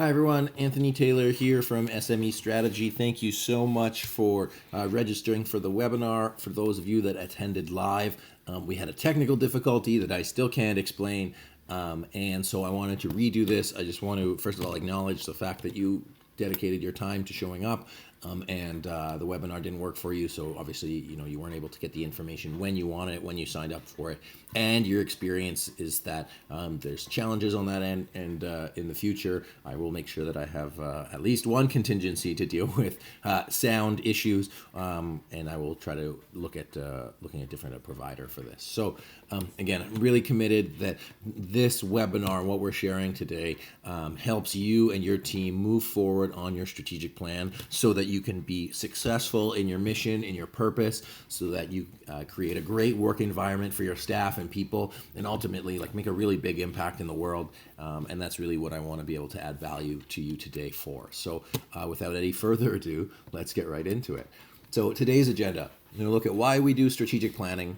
Hi everyone, Anthony Taylor here from SME Strategy. Thank you so much for registering for the webinar. For those of you that attended live, we had a technical difficulty that I still can't explain, and so I wanted to redo this. I just want to first of all acknowledge the fact that you dedicated your time to showing up, and the webinar didn't work for you, so obviously you weren't able to get the information when you wanted it, when you signed up for it, and your experience is that there's challenges on that end, and in the future I will make sure that I have at least one contingency to deal with sound issues, and I will try to look at looking at different provider for this. So again, I'm really committed that this webinar, what we're sharing today, helps you and your team move forward on your strategic plan so that you can be successful in your mission, in your purpose, so that you create a great work environment for your staff and people, and ultimately make a really big impact in the world. And that's really what I want to be able to add value to you today for. So without any further ado, let's get right into it. So today's agenda, I'm going to look at why we do strategic planning,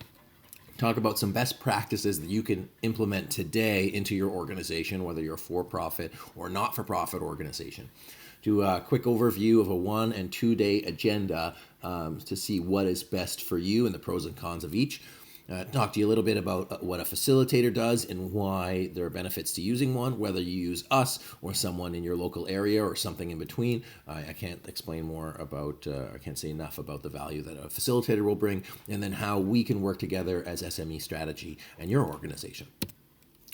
talk about some best practices that you can implement today into your organization, whether you're a for-profit or not-for-profit organization. Do a quick overview of a 1 and 2 day agenda to see what is best for you and the pros and cons of each. Talk to you a little bit about what a facilitator does and why there are benefits to using one, whether you use us or someone in your local area or something in between. I can't explain more about, I can't say enough about the value that a facilitator will bring, and then how we can work together as SME Strategy and your organization.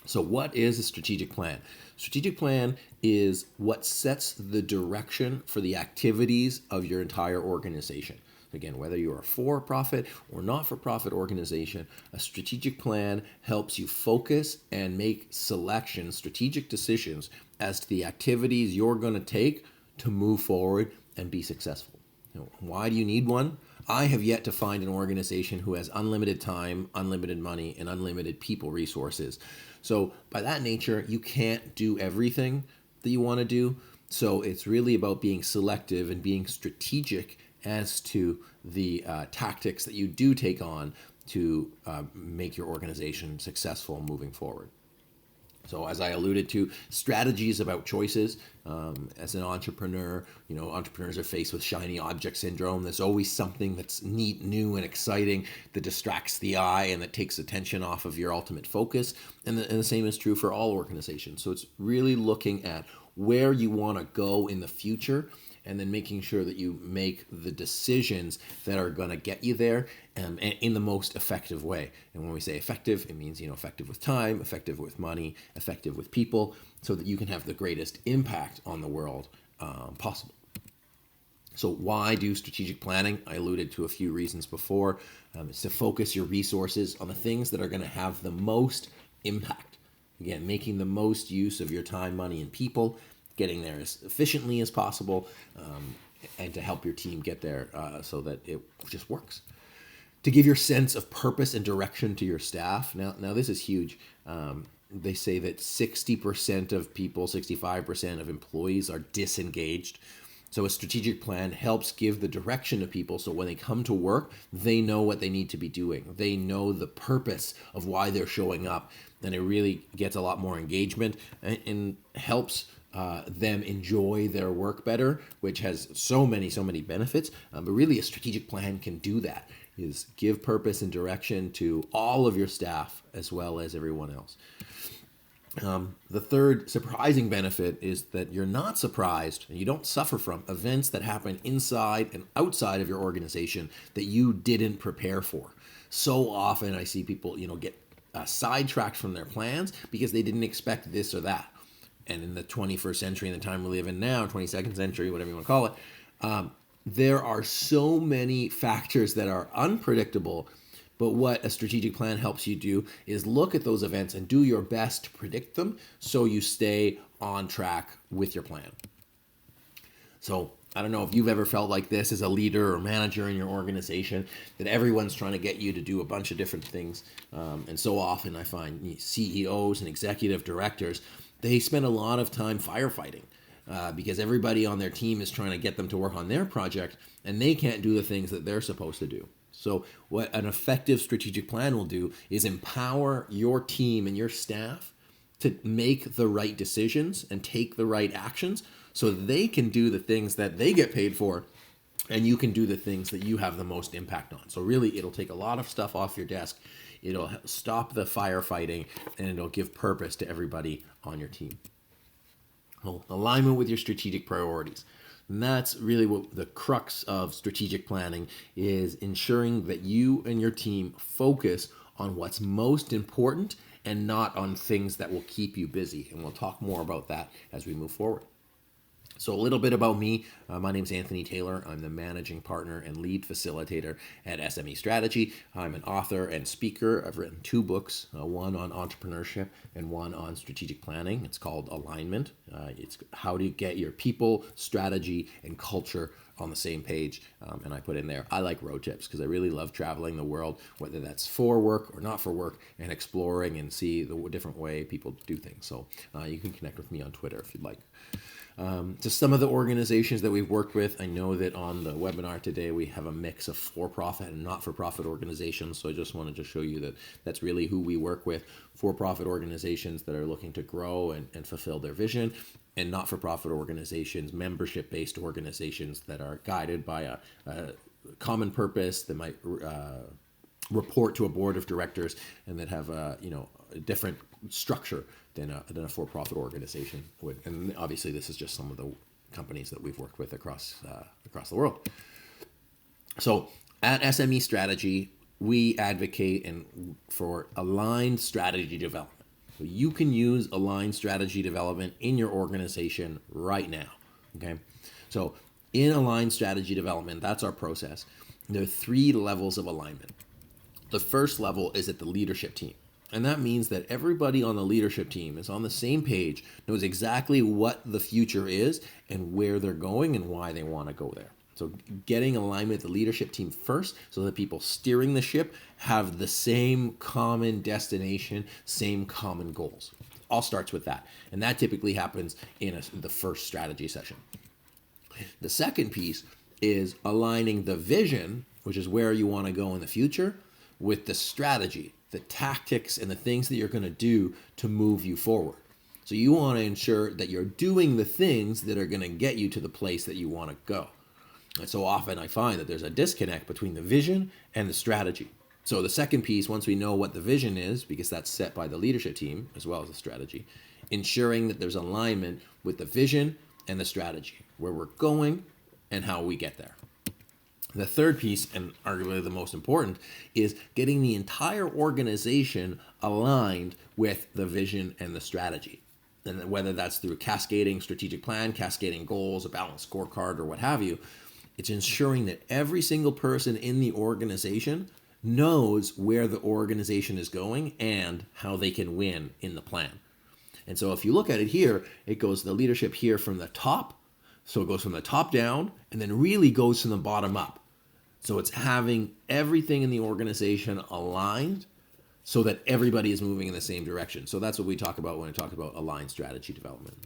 So what is a strategic plan? Strategic plan is what sets the direction for the activities of your entire organization. Again, whether you're a for-profit or not-for-profit organization, a strategic plan helps you focus and make selections, strategic decisions as to the activities you're going to take to move forward and be successful. Why do you need one? I have yet to find an organization who has unlimited time, unlimited money, and unlimited people resources. So by that nature, you can't do everything that you want to do. So it's really about being selective and being strategic as to the tactics that you do take on to make your organization successful moving forward. So as I alluded to, strategy is about choices. As an entrepreneur, entrepreneurs are faced with shiny object syndrome. There's always something that's neat, new, and exciting that distracts the eye and that takes attention off of your ultimate focus. And the same is true for all organizations. So it's really looking at where you want to go in the future, and then making sure that you make the decisions that are going to get you there in the most effective way. And when we say effective, it means effective with time, effective with money, effective with people, so that you can have the greatest impact on the world possible. So why do strategic planning? I alluded to a few reasons before. It's to focus your resources on the things that are going to have the most impact. Again, making the most use of your time, money, and people, getting there as efficiently as possible, and to help your team get there so that it just works. To give your sense of purpose and direction to your staff. Now this is huge. They say that 60% of people, 65% of employees are disengaged. So a strategic plan helps give the direction to people so when they come to work, they know what they need to be doing. They know the purpose of why they're showing up, and it really gets a lot more engagement and helps them enjoy their work better, which has so many benefits. But really a strategic plan can do that, is give purpose and direction to all of your staff as well as everyone else. The third surprising benefit is that you're not surprised and you don't suffer from events that happen inside and outside of your organization that you didn't prepare for. So often I see people, get sidetracked from their plans because they didn't expect this or that. And in the 21st century, in the time we live in now, 22nd century, whatever you want to call it, there are so many factors that are unpredictable. But what a strategic plan helps you do is look at those events and do your best to predict them so you stay on track with your plan. So I don't know if you've ever felt like this as a leader or manager in your organization, that everyone's trying to get you to do a bunch of different things. And so often I find CEOs and executive directors, they spend a lot of time firefighting because everybody on their team is trying to get them to work on their project, and they can't do the things that they're supposed to do. So what an effective strategic plan will do is empower your team and your staff to make the right decisions and take the right actions so they can do the things that they get paid for and you can do the things that you have the most impact on. So really, it'll take a lot of stuff off your desk. It'll stop the firefighting and it'll give purpose to everybody on your team. Well, alignment with your strategic priorities. And that's really what the crux of strategic planning is, ensuring that you and your team focus on what's most important and not on things that will keep you busy. And we'll talk more about that as we move forward. So a little bit about me. My name is Anthony Taylor. I'm the managing partner and lead facilitator at SME Strategy. I'm an author and speaker. I've written 2 books, one on entrepreneurship and one on strategic planning. It's called Alignment. It's how to get your people, strategy, and culture on the same page. And I put in there, I like road trips because I really love traveling the world, whether that's for work or not for work, and exploring and see the different way people do things. So you can connect with me on Twitter if you'd like. To some of the organizations that we've worked with, I know that on the webinar today we have a mix of for-profit and not-for-profit organizations, so I just wanted to show you that that's really who we work with: for-profit organizations that are looking to grow and fulfill their vision, and not-for-profit organizations, membership-based organizations that are guided by a common purpose, that might report to a board of directors, and that have a different structure than a for-profit organization would. And obviously, this is just some of the companies that we've worked with across the world. So at SME Strategy, we advocate for aligned strategy development. So you can use aligned strategy development in your organization right now. Okay, so in aligned strategy development, that's our process. There are 3 levels of alignment. The first level is at the leadership team. And that means that everybody on the leadership team is on the same page, knows exactly what the future is and where they're going and why they want to go there. So getting alignment with the leadership team first, so that people steering the ship have the same common destination, same common goals. All starts with that. And that typically happens in the first strategy session. The second piece is aligning the vision, which is where you want to go in the future, with the strategy, the tactics and the things that you're going to do to move you forward. So you want to ensure that you're doing the things that are going to get you to the place that you want to go. And so often I find that there's a disconnect between the vision and the strategy. So the second piece, once we know what the vision is, because that's set by the leadership team as well as the strategy, ensuring that there's alignment with the vision and the strategy, where we're going and how we get there. The third piece, and arguably the most important, is getting the entire organization aligned with the vision and the strategy. And whether that's through a cascading strategic plan, cascading goals, a balanced scorecard, or what have you, it's ensuring that every single person in the organization knows where the organization is going and how they can win in the plan. And so if you look at it here, it goes the leadership here from the top. So it goes from the top down and then really goes from the bottom up. So it's having everything in the organization aligned so that everybody is moving in the same direction. So that's what we talk about when we talk about aligned strategy development.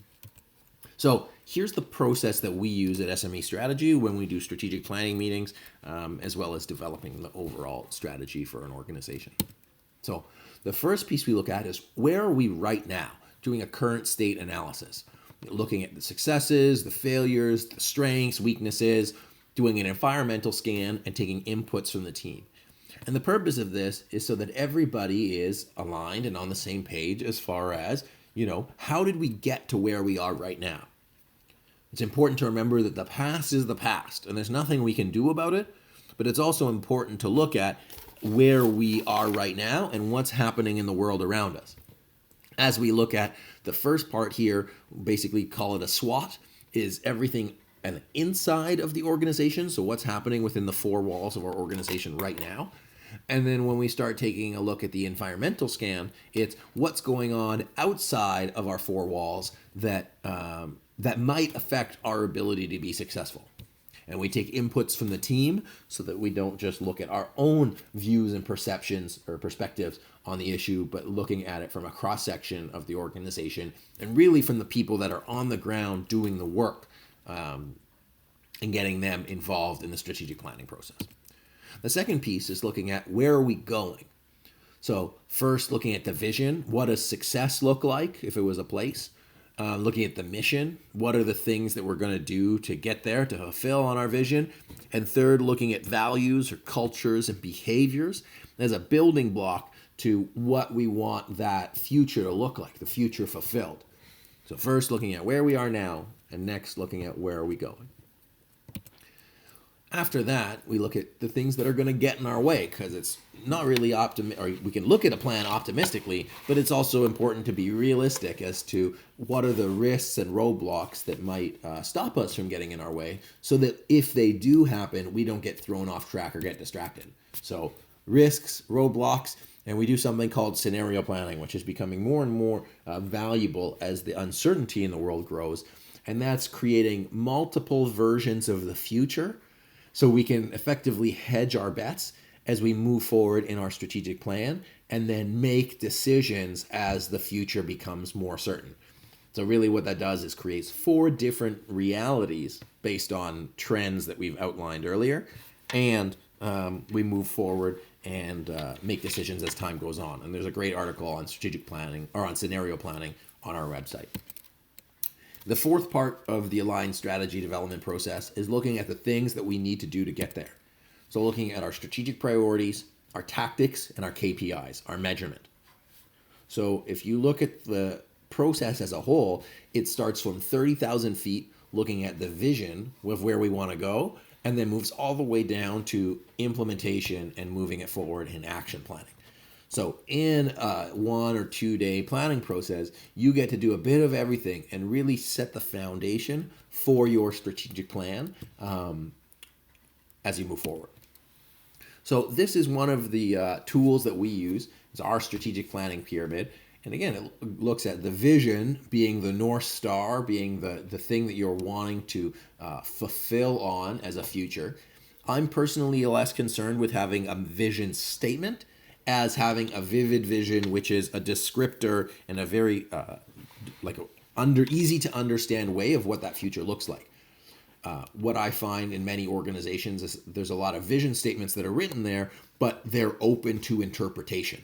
So here's the process that we use at SME Strategy when we do strategic planning meetings, as well as developing the overall strategy for an organization. So the first piece we look at is, where are we right now? Doing a current state analysis, looking at the successes, the failures, the strengths, weaknesses, doing an environmental scan, and taking inputs from the team. And the purpose of this is so that everybody is aligned and on the same page as far as, how did we get to where we are right now? It's important to remember that the past is the past, and there's nothing we can do about it, but it's also important to look at where we are right now and what's happening in the world around us. As we look at the first part here, basically call it a SWOT, is everything and inside of the organization, so what's happening within the 4 walls of our organization right now. And then when we start taking a look at the environmental scan, it's what's going on outside of our 4 walls that might affect our ability to be successful. And we take inputs from the team so that we don't just look at our own views and perceptions or perspectives on the issue, but looking at it from a cross-section of the organization and really from the people that are on the ground doing the work, and getting them involved in the strategic planning process. The second piece is looking at, where are we going? So first, looking at the vision, what does success look like if it was a place? Looking at the mission, what are the things that we're going to do to get there, to fulfill on our vision? And third, looking at values or cultures and behaviors as a building block to what we want that future to look like, the future fulfilled. So first, looking at where we are now, and next, looking at where are we going. After that, we look at the things that are going to get in our way, because it's not really or we can look at a plan optimistically, but it's also important to be realistic as to what are the risks and roadblocks that might stop us from getting in our way, so that if they do happen, we don't get thrown off track or get distracted. So risks, roadblocks, and we do something called scenario planning, which is becoming more and more valuable as the uncertainty in the world grows. And that's creating multiple versions of the future so we can effectively hedge our bets as we move forward in our strategic plan and then make decisions as the future becomes more certain. So really what that does is creates 4 different realities based on trends that we've outlined earlier. And we move forward and make decisions as time goes on. And there's a great article on strategic planning or on scenario planning on our website. The 4th part of the aligned strategy development process is looking at the things that we need to do to get there. So looking at our strategic priorities, our tactics, and our KPIs, our measurement. So if you look at the process as a whole, it starts from 30,000 feet looking at the vision of where we want to go, and then moves all the way down to implementation and moving it forward in action planning. So in a 1 or 2 day planning process, you get to do a bit of everything and really set the foundation for your strategic plan as you move forward. So this is one of the tools that we use. It's our strategic planning pyramid. And again, it looks at the vision being the North Star, being the thing that you're wanting to fulfill on as a future. I'm personally less concerned with having a vision statement as having a vivid vision, which is a descriptor and a very easy to understand way of what that future looks like. What I find in many organizations is there's a lot of vision statements that are written there, but they're open to interpretation.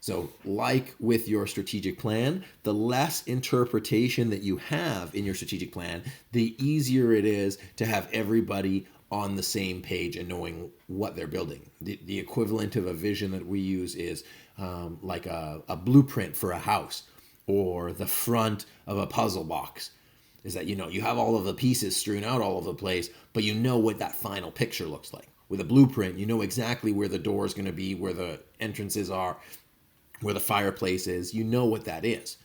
So like with your strategic plan, the less interpretation that you have in your strategic plan, the easier it is to have everybody on the same page and knowing what they're building. The equivalent of a vision that we use is like a blueprint for a house or the front of a puzzle box. Is that, you have all of the pieces strewn out all over the place, but you know what that final picture looks like. With a blueprint, you know exactly where the door is going to be, where the entrances are, where the fireplace is. You know what that is.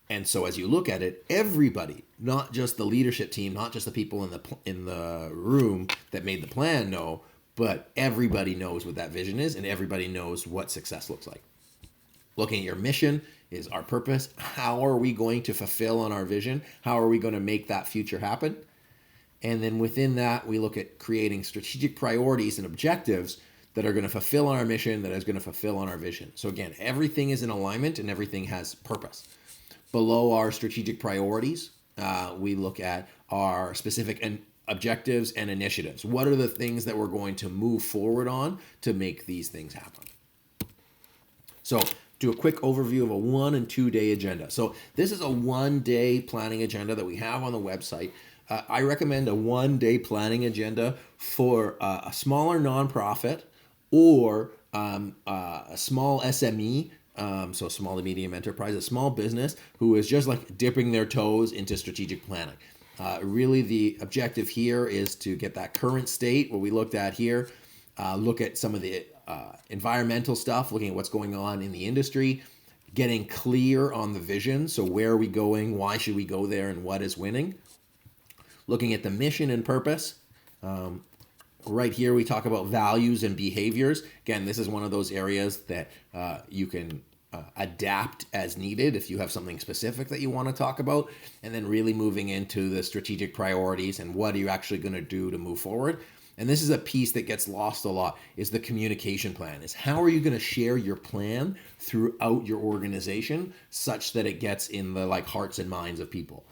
And so as you look at it, everybody, not just the leadership team, not just the people in the room that made the plan know, but everybody knows what that vision is and everybody knows what success looks like. Looking at your mission is our purpose. How are we going to fulfill on our vision? How are we going to make that future happen? And then within that, we look at creating strategic priorities and objectives that are going to fulfill on our mission, that is going to fulfill on our vision. So again, everything is in alignment and everything has purpose. Below our strategic priorities, we look at our specific objectives and initiatives. What are the things that we're going to move forward on to make these things happen? So do a quick overview of a 1 and 2 day agenda. So this is a 1 day planning agenda that we have on the website. I recommend a 1 day planning agenda for a smaller nonprofit or a small SME, so small to medium enterprise, a small business who is just like dipping their toes into strategic planning. Really the objective here is to get that current state, what we looked at here, look at some of the environmental stuff, looking at what's going on in the industry, getting clear on the vision. So where are we going? Why should we go there? And what is winning? Looking at the mission and purpose. Right here, we talk about values and behaviors. Again, this is one of those areas that you can adapt as needed if you have something specific that you want to talk about. And then really moving into the strategic priorities and what are you actually going to do to move forward. And this is a piece that gets lost a lot, is the communication plan. Is how are you going to share your plan throughout your organization such that it gets in the hearts and minds of people.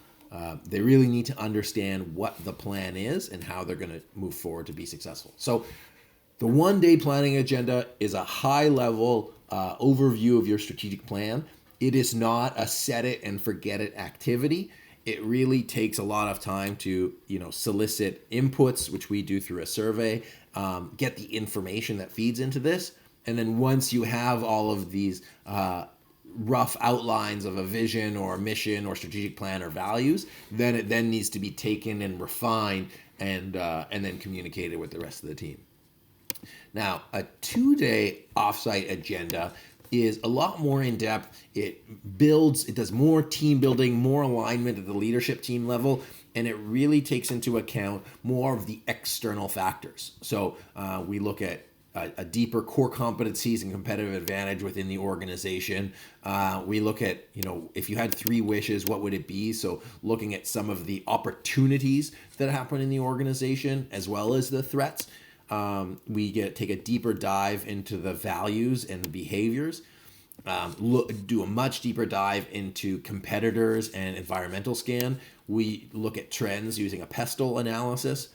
They really need to understand what the plan is and how they're going to move forward to be successful. So The 1 day planning agenda is a high level overview of your strategic plan. It is not a set it and forget it activity. It really takes a lot of time to solicit inputs, which we do through a survey, get the information that feeds into this, and then once you have all of these rough outlines of a vision or a mission or strategic plan or values, then it then needs to be taken and refined and then communicated with the rest of the team. Now, a 2 day offsite agenda is a lot more in depth. It does more team building, more alignment at the leadership team level, and it really takes into account more of the external factors. So we look at a deeper core competencies and competitive advantage within the organization. We look at, if you had 3 wishes, what would it be? So looking at some of the opportunities that happen in the organization as well as the threats. We take a deeper dive into the values and the behaviors. Do a much deeper dive into competitors and environmental scan. We look at trends using a PESTLE analysis.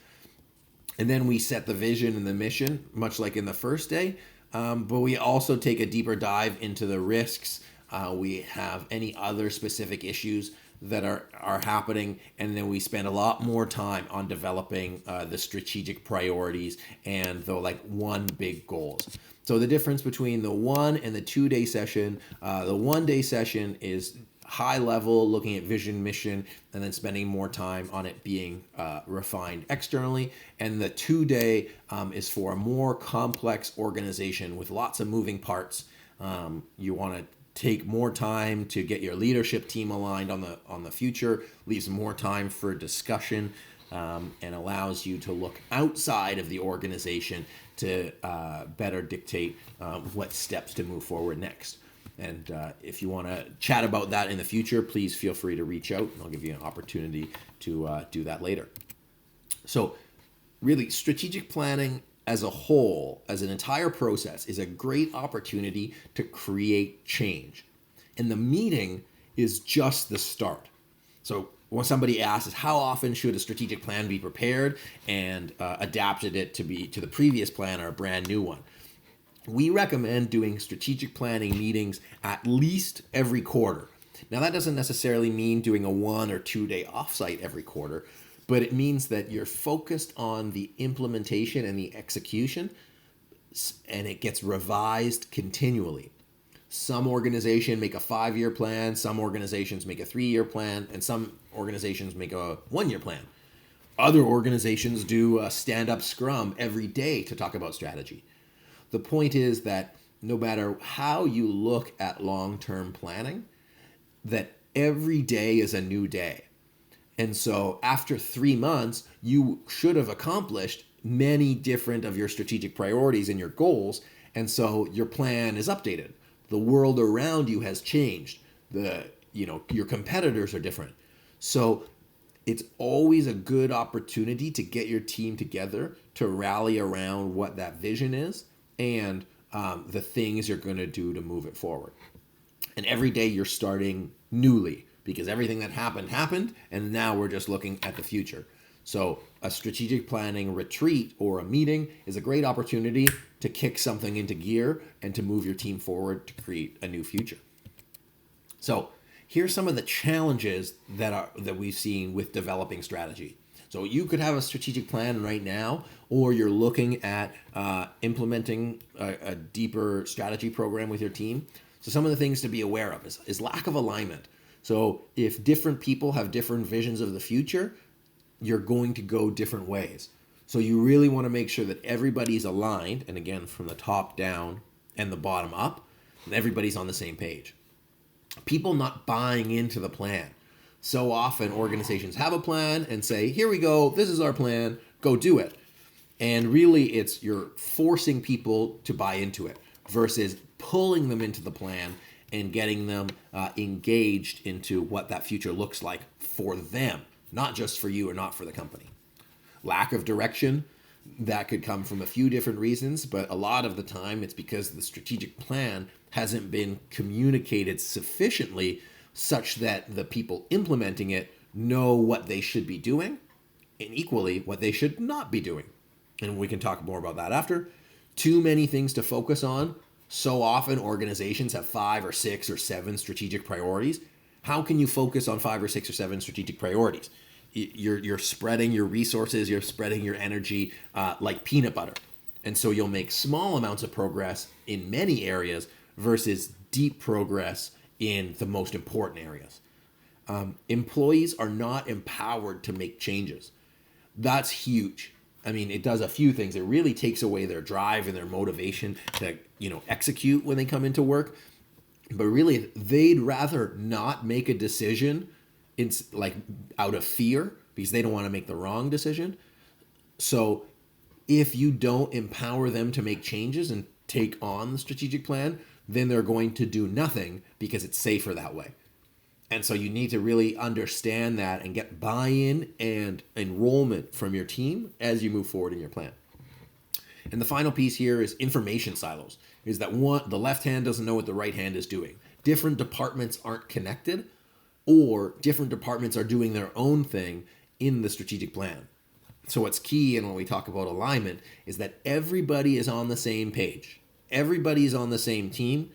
And then we set the vision and the mission, much like in the first day. But we also take a deeper dive into the risks. We have any other specific issues that are happening, and then we spend a lot more time on developing the strategic priorities and the one big goals. So the difference between the 1 and the 2 day session, the 1 day session is high level, looking at vision, mission, and then spending more time on it being refined externally. And the 2 day is for a more complex organization with lots of moving parts. You want to take more time to get your leadership team aligned on the future, leaves more time for discussion, and allows you to look outside of the organization to better dictate what steps to move forward next. And if you want to chat about that in the future, please feel free to reach out, and I'll give you an opportunity to do that later. So really, strategic planning as a whole, as an entire process, is a great opportunity to create change. And the meeting is just the start. So when somebody asks, how often should a strategic plan be prepared and adapted it to the previous plan or a brand new one? We recommend doing strategic planning meetings at least every quarter. Now, that doesn't necessarily mean doing a 1 or 2 day offsite every quarter, but it means that you're focused on the implementation and the execution, and it gets revised continually. Some organizations make a 5-year plan, some organizations make a 3-year plan, and some organizations make a 1-year plan. Other organizations do a stand-up scrum every day to talk about strategy. The point is that no matter how you look at long-term planning, that every day is a new day. And so after 3 months, you should have accomplished many different of your strategic priorities and your goals. And so your plan is updated. The world around you has changed. Your competitors are different. So it's always a good opportunity to get your team together to rally around what that vision is and the things you're going to do to move it forward. And every day you're starting newly because everything that happened, and now we're just looking at the future. So a strategic planning retreat or a meeting is a great opportunity to kick something into gear and to move your team forward to create a new future. So here's some of the challenges that we've seen with developing strategy. So you could have a strategic plan right now, or you're looking at implementing a deeper strategy program with your team. So some of the things to be aware of is lack of alignment. So if different people have different visions of the future, you're going to go different ways. So you really want to make sure that everybody's aligned, and again, from the top down and the bottom up, and everybody's on the same page. People not buying into the plan. So often organizations have a plan and say, here we go, this is our plan, go do it. And really you're forcing people to buy into it versus pulling them into the plan and getting them engaged into what that future looks like for them, not just for you or not for the company. Lack of direction, that could come from a few different reasons, but a lot of the time it's because the strategic plan hasn't been communicated sufficiently such that the people implementing it know what they should be doing and equally what they should not be doing. And we can talk more about that after. too many things to focus on. So often organizations have 5 or 6 or 7 strategic priorities. How can you focus on 5 or 6 or 7 strategic priorities? You're spreading your resources, you're spreading your energy like peanut butter. And so you'll make small amounts of progress in many areas versus deep progress in the most important areas. Employees are not empowered to make changes. That's huge. I mean, it does a few things. It really takes away their drive and their motivation to, execute when they come into work. But really, they'd rather not make a decision out of fear because they don't want to make the wrong decision. So if you don't empower them to make changes and take on the strategic plan, then they're going to do nothing because it's safer that way. And so you need to really understand that and get buy-in and enrollment from your team as you move forward in your plan. And the final piece here is information silos. Is that the left hand doesn't know what the right hand is doing. Different departments aren't connected, or different departments are doing their own thing in the strategic plan. So what's key, and when we talk about alignment, is that everybody is on the same page. Everybody is on the same team,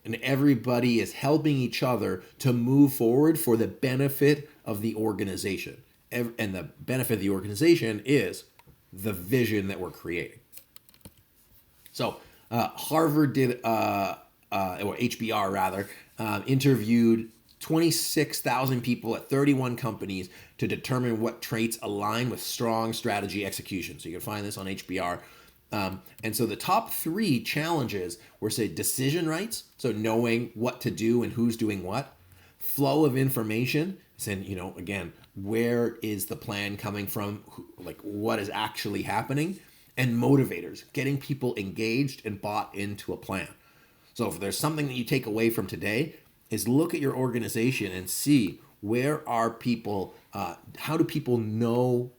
and everybody is helping each other to move forward for the benefit of the organization. And the benefit of the organization is the vision that we're creating. So Harvard did, or HBR rather, interviewed 26,000 people at 31 companies to determine what traits align with strong strategy execution. So you can find this on HBR. And so the top 3 challenges were, say, decision rights, so knowing what to do and who's doing what, flow of information, and again, where is the plan coming from, what is actually happening, and motivators, getting people engaged and bought into a plan. So if there's something that you take away from today, is look at your organization and see where are people, how do people know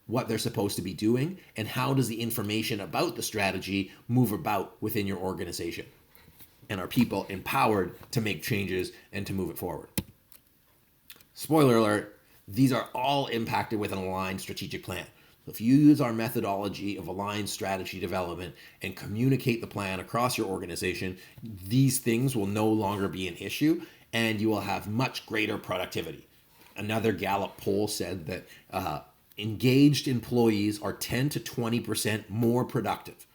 what they're supposed to be doing, and how does the information about the strategy move about within your organization? And are people empowered to make changes and to move it forward? Spoiler alert, these are all impacted with an aligned strategic plan. So if you use our methodology of aligned strategy development and communicate the plan across your organization, these things will no longer be an issue and you will have much greater productivity. Another Gallup poll said that engaged employees are 10 to 20% more productive.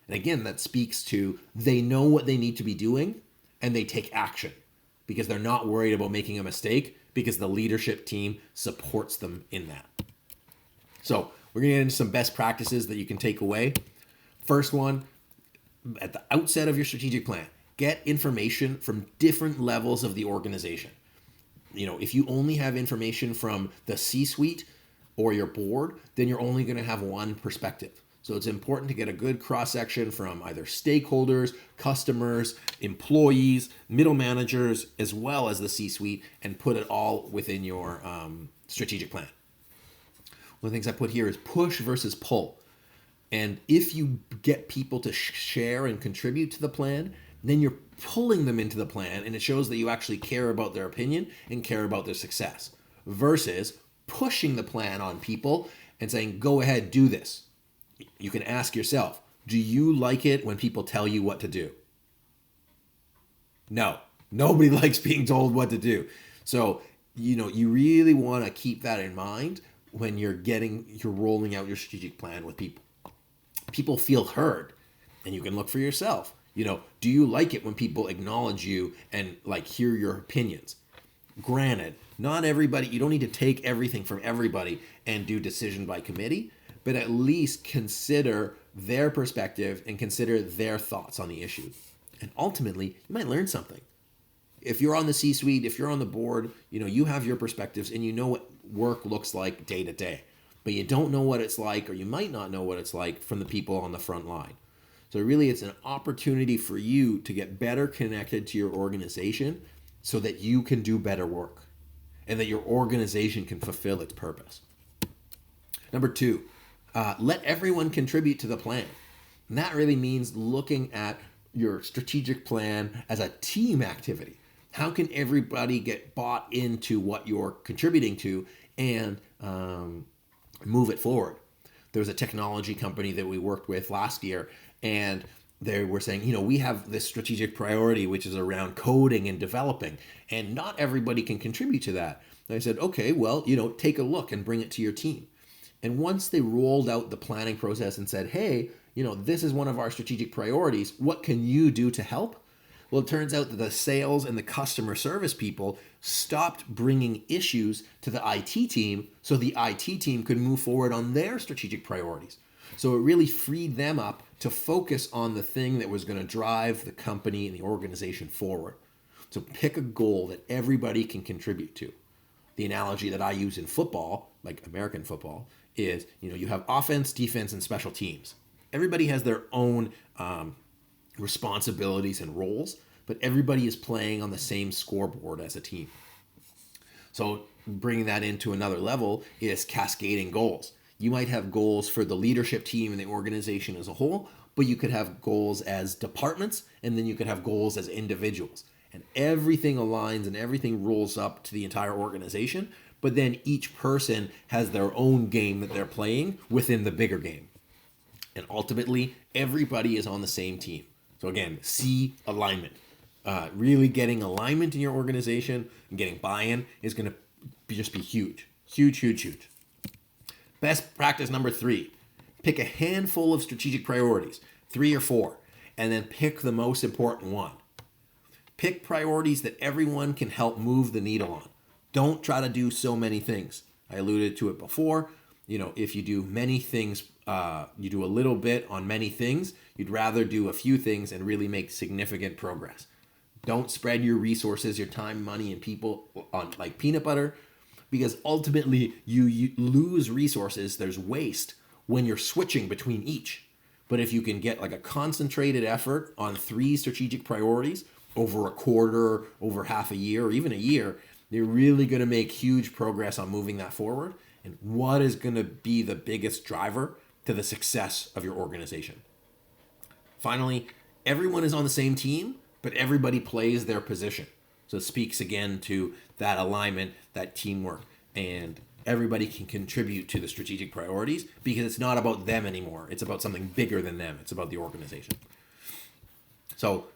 And again, that speaks to they know what they need to be doing and they take action because they're not worried about making a mistake because the leadership team supports them in that. So we're going to get into some best practices that you can take away. First one, at the outset of your strategic plan, get information from different levels of the organization. If you only have information from the C-suite or your board, then you're only going to have one perspective. So it's important to get a good cross-section from either stakeholders, customers, employees, middle managers, as well as the C-suite, and put it all within your strategic plan. One of the things I put here is push versus pull. And if you get people to share and contribute to the plan, then you're pulling them into the plan, and it shows that you actually care about their opinion and care about their success, versus pushing the plan on people and saying, go ahead, do this. You can ask yourself, do you like it when people tell you what to do? No, nobody likes being told what to do. So, you really want to keep that in mind when you're rolling out your strategic plan with people. People feel heard, and you can look for yourself. Do you like it when people acknowledge you and hear your opinions? Granted, not everybody, you don't need to take everything from everybody and do decision by committee, but at least consider their perspective and consider their thoughts on the issue. And ultimately, you might learn something. If you're on the C-suite, if you're on the board, you have your perspectives and you know what work looks like day to day, but you don't know what it's like, or you might not know what it's like from the people on the front line. So really, it's an opportunity for you to get better connected to your organization so that you can do better work and that your organization can fulfill its purpose. Number 2, let everyone contribute to the plan. And that really means looking at your strategic plan as a team activity. How can everybody get bought into what you're contributing to and move it forward? There was a technology company that we worked with last year, and they were saying, we have this strategic priority, which is around coding and developing, and not everybody can contribute to that. And I said, okay, well, take a look and bring it to your team. And once they rolled out the planning process and said, hey, this is one of our strategic priorities, what can you do to help? Well, it turns out that the sales and the customer service people stopped bringing issues to the IT team so the IT team could move forward on their strategic priorities. So it really freed them up to focus on the thing that was going to drive the company and the organization forward. So pick a goal that everybody can contribute to. The analogy that I use in football, like American football, is, you have offense, defense, and special teams. Everybody has their own responsibilities and roles, but everybody is playing on the same scoreboard as a team. So bringing that into another level is cascading goals. You might have goals for the leadership team and the organization as a whole, but you could have goals as departments, and then you could have goals as individuals. And everything aligns and everything rolls up to the entire organization, but then each person has their own game that they're playing within the bigger game. And ultimately, everybody is on the same team. So again, C, alignment. Really getting alignment in your organization and getting buy-in is going to just be huge. Huge, huge, huge. Best practice number 3. Pick a handful of strategic priorities, 3 or 4, and then pick the most important one. Pick priorities that everyone can help move the needle on. Don't try to do so many things. I alluded to it before. If you do many things, you do a little bit on many things, you'd rather do a few things and really make significant progress. Don't spread your resources, your time, money, and people on like peanut butter, because ultimately you lose resources. There's waste when you're switching between each. But if you can get like a concentrated effort on 3 strategic priorities over a quarter, over half a year, or even a year, you're really going to make huge progress on moving that forward. And what is going to be the biggest driver to the success of your organization? Finally, everyone is on the same team, but everybody plays their position. So it speaks again to that alignment, that teamwork, and everybody can contribute to the strategic priorities because it's not about them anymore. It's about something bigger than them. It's about the organization. So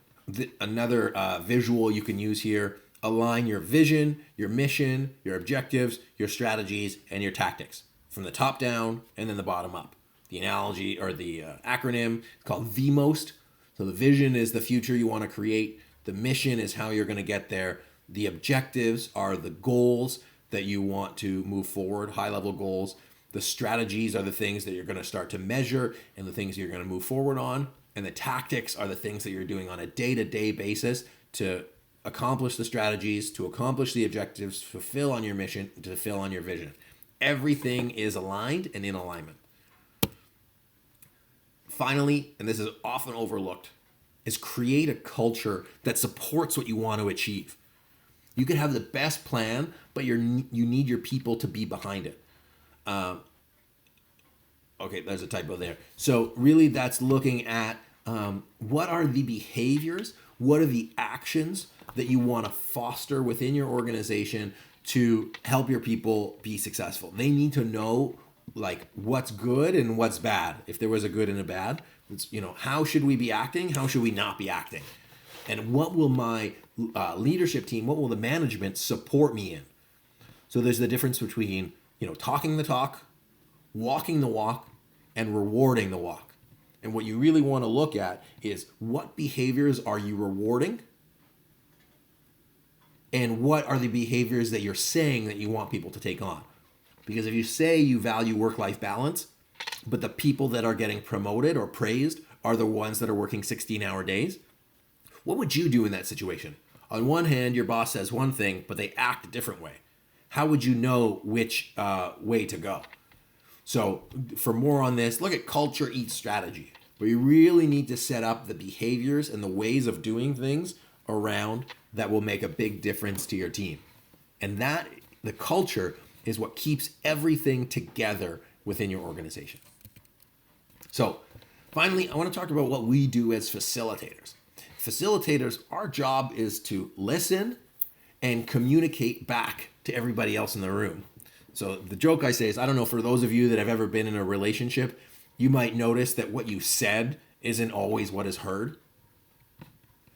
another visual you can use here: align your vision, your mission, your objectives, your strategies, and your tactics from the top down and then the bottom up. The analogy or the acronym is called VMOST. So the vision is the future you want to create. The mission is how you're going to get there. The objectives are the goals that you want to move forward, high-level goals. The strategies are the things that you're going to start to measure and the things you're going to move forward on. And the tactics are the things that you're doing on a day-to-day basis to accomplish the strategies, to accomplish the objectives, fulfill on your mission, to fulfill on your vision. Everything is aligned and in alignment. Finally, and this is often overlooked, is create a culture that supports what you want to achieve. You can have the best plan, but you need your people to be behind it. Okay, there's a typo there. So really that's looking at what are the behaviors, what are the actions that you want to foster within your organization to help your people be successful. They need to know like what's good and what's bad. If there was a good and a bad, it's, how should we be acting? How should we not be acting? And what will my leadership team, what will the management support me in? So there's the difference between, talking the talk, walking the walk, and rewarding the walk. And what you really want to look at is what behaviors are you rewarding? And what are the behaviors that you're saying that you want people to take on? Because if you say you value work-life balance, but the people that are getting promoted or praised are the ones that are working 16-hour days, what would you do in that situation? On one hand, your boss says one thing, but they act a different way. How would you know which way to go? So for more on this, look at Culture Eats Strategy, where you really need to set up the behaviors and the ways of doing things around that will make a big difference to your team. And that, the culture, is what keeps everything together within your organization. So finally, I want to talk about what we do as facilitators. Facilitators, our job is to listen and communicate back to everybody else in the room. So the joke I say is, I don't know, for those of you that have ever been in a relationship, you might notice that what you said isn't always what is heard.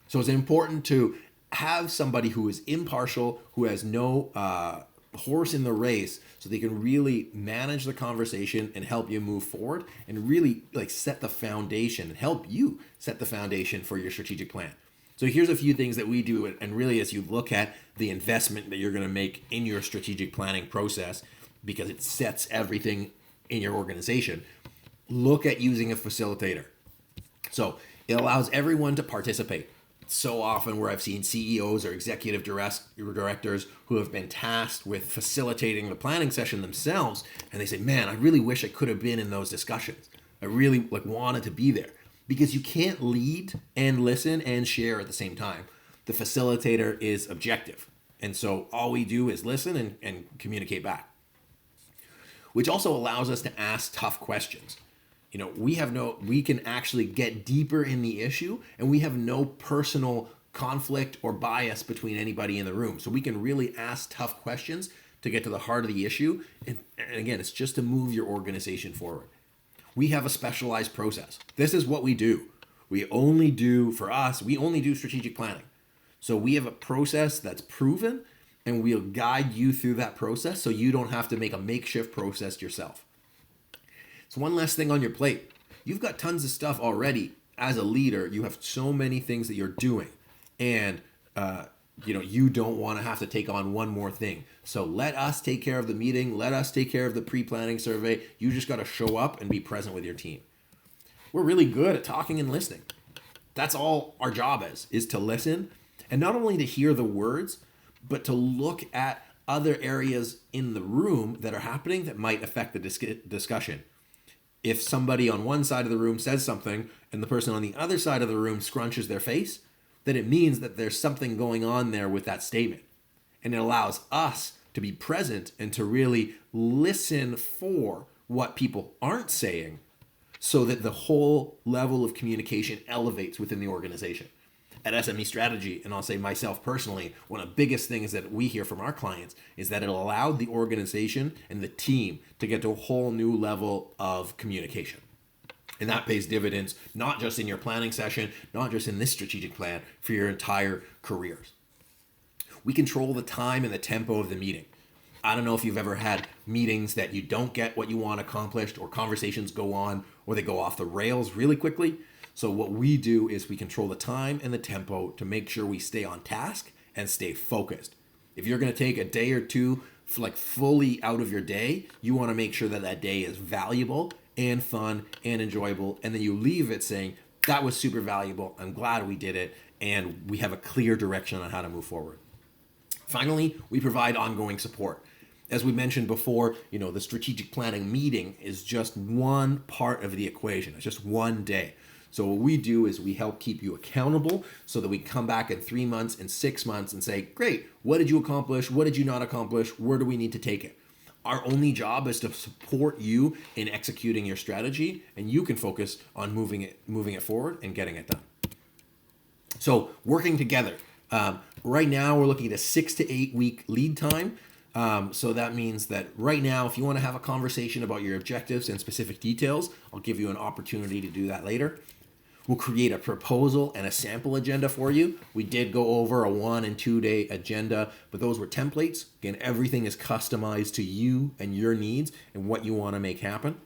So it's important to have somebody who is impartial, who has no horse in the race, so they can really manage the conversation and help you move forward and really like set the foundation and help you set the foundation for your strategic plan. So here's a few things that we do, and really as you look at the investment that you're going to make in your strategic planning process, because it sets everything in your organization, look at using a facilitator. So it allows everyone to participate. So often where I've seen CEOs or executive directors who have been tasked with facilitating the planning session themselves, and they say, man, I really wish I could have been in those discussions. I really wanted to be there. Because you can't lead and listen and share at the same time. The facilitator is objective. And so all we do is listen and communicate back. Which also allows us to ask tough questions. We can actually get deeper in the issue, and we have no personal conflict or bias between anybody in the room. So we can really ask tough questions to get to the heart of the issue. And again, it's just to move your organization forward. We have a specialized process. This is what we do. We only do strategic planning. So we have a process that's proven, and we'll guide you through that process so you don't have to make a makeshift process yourself. So one last thing on your plate. You've got tons of stuff already. As a leader, you have so many things that you're doing, and you don't want to have to take on one more thing. So let us take care of the meeting. Let us take care of the pre-planning survey. You just got to show up and be present with your team. We're really good at talking and listening. That's all our job is to listen, and not only to hear the words, but to look at other areas in the room that are happening that might affect the discussion. If somebody on one side of the room says something and the person on the other side of the room scrunches their face, then it means that there's something going on there with that statement. And it allows us to be present and to really listen for what people aren't saying, so that the whole level of communication elevates within the organization. At SME Strategy, and I'll say myself personally, one of the biggest things that we hear from our clients is that it allowed the organization and the team to get to a whole new level of communication. And that pays dividends, not just in your planning session, not just in this strategic plan, for your entire careers. We control the time and the tempo of the meeting. I don't know if you've ever had meetings that you don't get what you want accomplished, or conversations go on, or they go off the rails really quickly. So what we do is we control the time and the tempo to make sure we stay on task and stay focused. If you're going to take a day or two fully out of your day, you want to make sure that that day is valuable and fun and enjoyable, and then you leave it saying, that was super valuable, I'm glad we did it, and we have a clear direction on how to move forward. Finally, we provide ongoing support. As we mentioned before, the strategic planning meeting is just one part of the equation. It's just one day. So what we do is we help keep you accountable so that we come back in 3 months and 6 months and say, great, what did you accomplish? What did you not accomplish? Where do we need to take it? Our only job is to support you in executing your strategy, and you can focus on moving it forward and getting it done. So working together. Right now we're looking at a 6 to 8 week lead time. So that means that right now, if you want to have a conversation about your objectives and specific details, I'll give you an opportunity to do that later. We'll create a proposal and a sample agenda for you. We did go over a 1 and 2 day agenda, but those were templates. Again, everything is customized to you and your needs and what you want to make happen.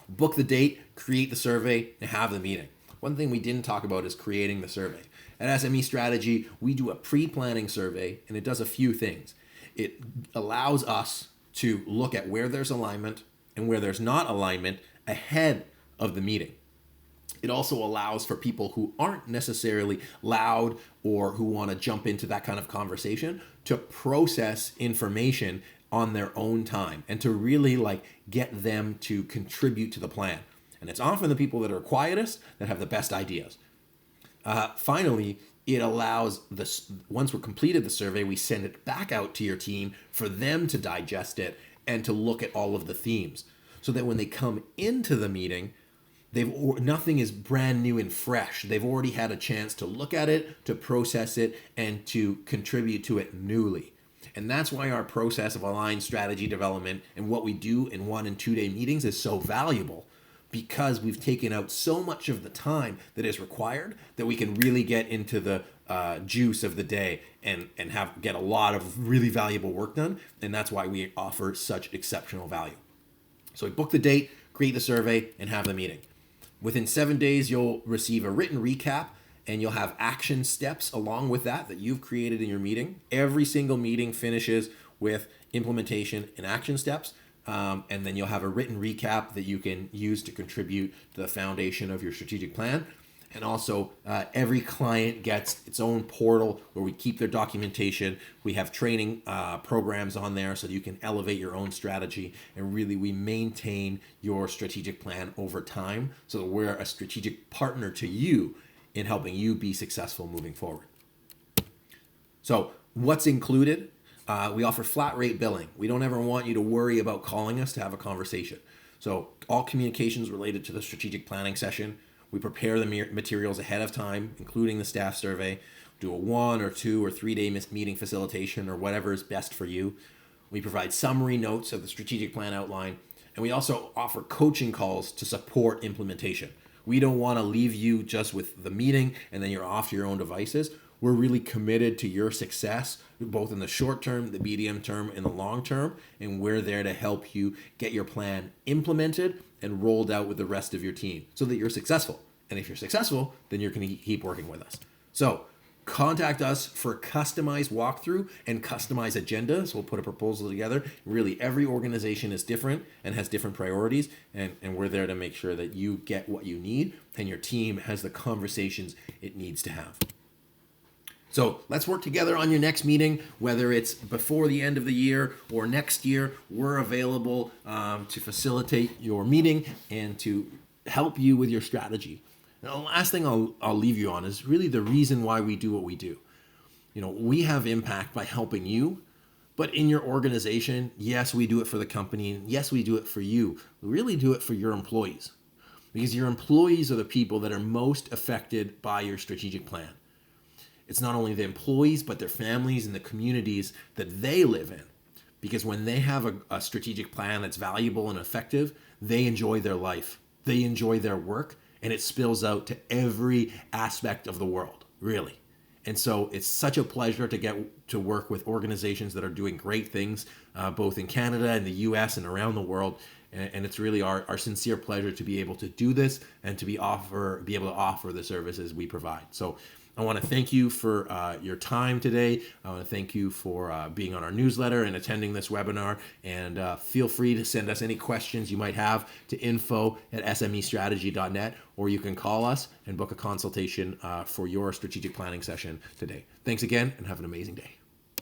Book the date, create the survey, and have the meeting. One thing we didn't talk about is creating the survey. At SME Strategy, we do a pre-planning survey, and it does a few things. It allows us to look at where there's alignment and where there's not alignment ahead of the meeting. It also allows for people who aren't necessarily loud or who want to jump into that kind of conversation to process information on their own time and to really get them to contribute to the plan. And it's often the people that are quietest that have the best ideas. Finally, it allows once we've completed the survey, we send it back out to your team for them to digest it and to look at all of the themes, so that when they come into the meeting, nothing is brand new and fresh. They've already had a chance to look at it, to process it, and to contribute to it newly. And that's why our process of aligned strategy development and what we do in 1 and 2 day meetings is so valuable, because we've taken out so much of the time that is required that we can really get into the juice of the day and get a lot of really valuable work done. And that's why we offer such exceptional value. So we book the date, create the survey, and have the meeting. Within 7 days, you'll receive a written recap, and you'll have action steps along with that you've created in your meeting. Every single meeting finishes with implementation and action steps. And then you'll have a written recap that you can use to contribute to the foundation of your strategic plan. And also, every client gets its own portal where we keep their documentation. We have training programs on there so that you can elevate your own strategy. And really, we maintain your strategic plan over time so that we're a strategic partner to you in helping you be successful moving forward. So what's included? We offer flat rate billing. We don't ever want you to worry about calling us to have a conversation. So all communications related to the strategic planning session, we prepare the materials ahead of time, including the staff survey, do a 1 or 2 or 3 day meeting facilitation or whatever is best for you. We provide summary notes of the strategic plan outline, and we also offer coaching calls to support implementation. We don't want to leave you just with the meeting and then you're off to your own devices. We're really committed to your success, both in the short term, the medium term, and the long term. And we're there to help you get your plan implemented and rolled out with the rest of your team so that you're successful. And if you're successful, then you're going to keep working with us. So contact us for customized walkthrough and customized agendas. We'll put a proposal together. Really, every organization is different and has different priorities. And we're there to make sure that you get what you need and your team has the conversations it needs to have. So let's work together on your next meeting, whether it's before the end of the year or next year. We're available to facilitate your meeting and to help you with your strategy. Now, the last thing I'll leave you on is really the reason why we do what we do. We have impact by helping you, but in your organization, yes, we do it for the company, and yes, we do it for you. We really do it for your employees, because your employees are the people that are most affected by your strategic plan. It's not only the employees, but their families and the communities that they live in. Because when they have a strategic plan that's valuable and effective, they enjoy their life, they enjoy their work, and it spills out to every aspect of the world, really. And so it's such a pleasure to get to work with organizations that are doing great things, both in Canada and the US and around the world. And it's really our sincere pleasure to be able to do this and to be able to offer the services we provide. So I want to thank you for your time today. I want to thank you for being on our newsletter and attending this webinar. And feel free to send us any questions you might have to info@smestrategy.net, or you can call us and book a consultation for your strategic planning session today. Thanks again, and have an amazing day.